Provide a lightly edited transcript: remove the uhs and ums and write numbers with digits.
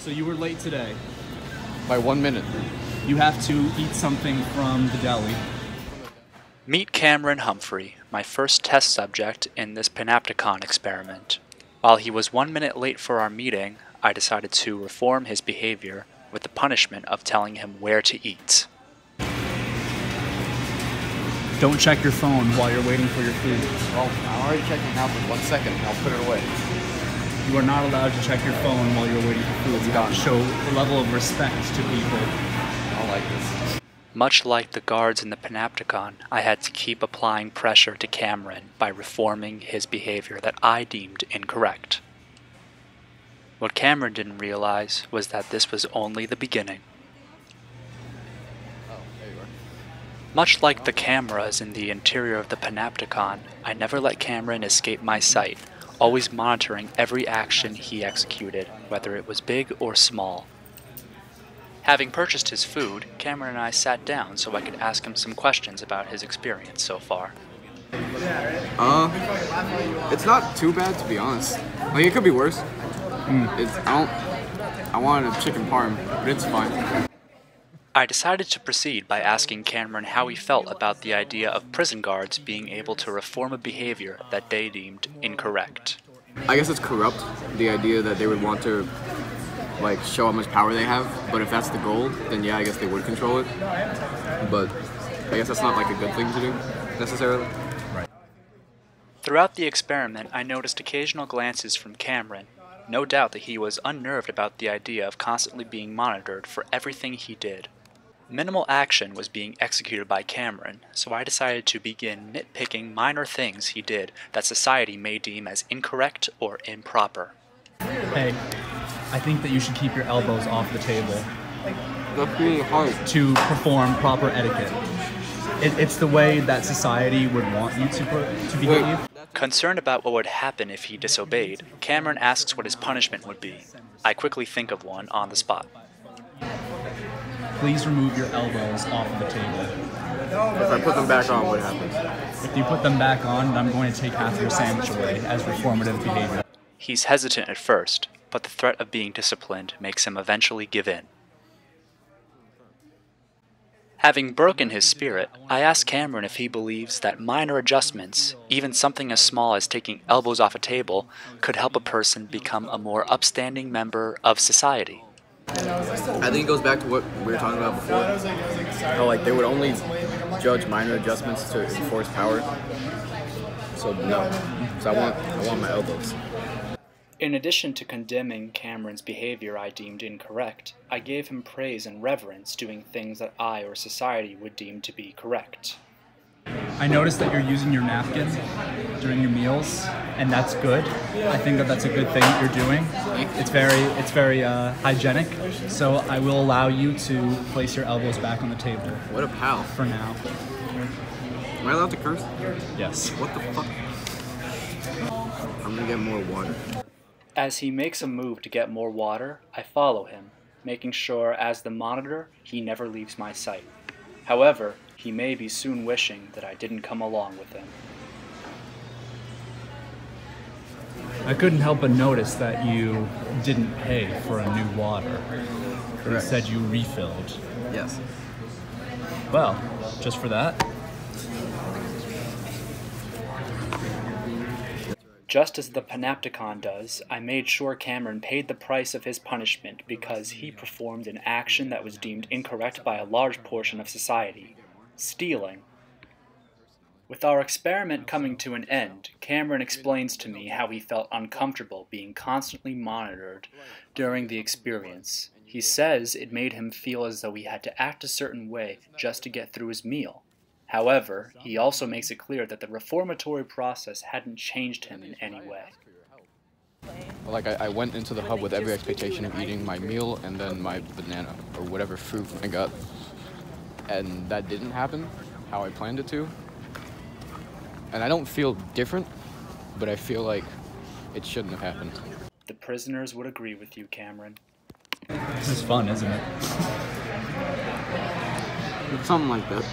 So you were late today. By 1 minute. You have to eat something from the deli. Meet Cameron Humphrey, my first test subject in this Panopticon experiment. While he was 1 minute late for our meeting, I decided to reform his behavior with the punishment of telling him where to eat. Don't check your phone while you're waiting for your food. Well, I'm already checking now for 1 second. I'll put it away. You are not allowed to check your phone while you're waiting for food. You have to show a level of respect to people. I don't like this. Much like the guards in the Panopticon, I had to keep applying pressure to Cameron by reforming his behavior that I deemed incorrect. What Cameron didn't realize was that this was only the beginning. Oh, there you are. Much like the cameras in the interior of the Panopticon, I never let Cameron escape my sight, always monitoring every action he executed, whether it was big or small. Having purchased his food, Cameron and I sat down so I could ask him some questions about his experience so far. It's not too bad, to be honest. Like, it could be worse. I wanted a chicken parm, but it's fine. I decided to proceed by asking Cameron how he felt about the idea of prison guards being able to reform a behavior that they deemed incorrect. I guess it's corrupt, the idea that they would want to, like, show how much power they have, but if that's the goal, then yeah, I guess they would control it. But I guess that's not, like, a good thing to do, necessarily. Throughout the experiment, I noticed occasional glances from Cameron. No doubt that he was unnerved about the idea of constantly being monitored for everything he did. Minimal action was being executed by Cameron, so I decided to begin nitpicking minor things he did that society may deem as incorrect or improper. Hey, I think that you should keep your elbows off the table That's really hard. to perform proper etiquette. It's the way that society would want you to behave. Concerned about what would happen if he disobeyed, Cameron asks what his punishment would be. I quickly think of one on the spot. Please remove your elbows off of the table. If I put them back on, what happens? If you put them back on, I'm going to take half of your sandwich away as reformative behavior. He's hesitant at first, but the threat of being disciplined makes him eventually give in. Having broken his spirit, I asked Cameron if he believes that minor adjustments, even something as small as taking elbows off a table, could help a person become a more upstanding member of society. I think it goes back to what we were talking about before. How, like, they would only judge minor adjustments to enforce power. So no. So I want my elbows. In addition to condemning Cameron's behavior I deemed incorrect, I gave him praise and reverence doing things that I or society would deem to be correct. I noticed that you're using your napkin during your meals, and that's good. I think that that's a good thing that you're doing. It's very hygienic, so I will allow you to place your elbows back on the table. What a pal. For now. Am I allowed to curse? Yes. What the fuck? I'm gonna get more water. As he makes a move to get more water, I follow him, making sure as the monitor he never leaves my sight. However, he may be soon wishing that I didn't come along with him. I couldn't help but notice that you didn't pay for a new water. Correct. Instead you refilled. Yes. Well, just for that. Just as the Panopticon does, I made sure Cameron paid the price of his punishment because he performed an action that was deemed incorrect by a large portion of society: stealing. With our experiment coming to an end, Cameron explains to me how he felt uncomfortable being constantly monitored during the experience. He says it made him feel as though he had to act a certain way just to get through his meal. However, he also makes it clear that the reformatory process hadn't changed him in any way. Like, I went into the hub with every expectation of eating my meal and then my banana or whatever fruit I got. And that didn't happen how I planned it to. And I don't feel different, but I feel like it shouldn't have happened. The prisoners would agree with you, Cameron. This is fun, isn't it? Something like that.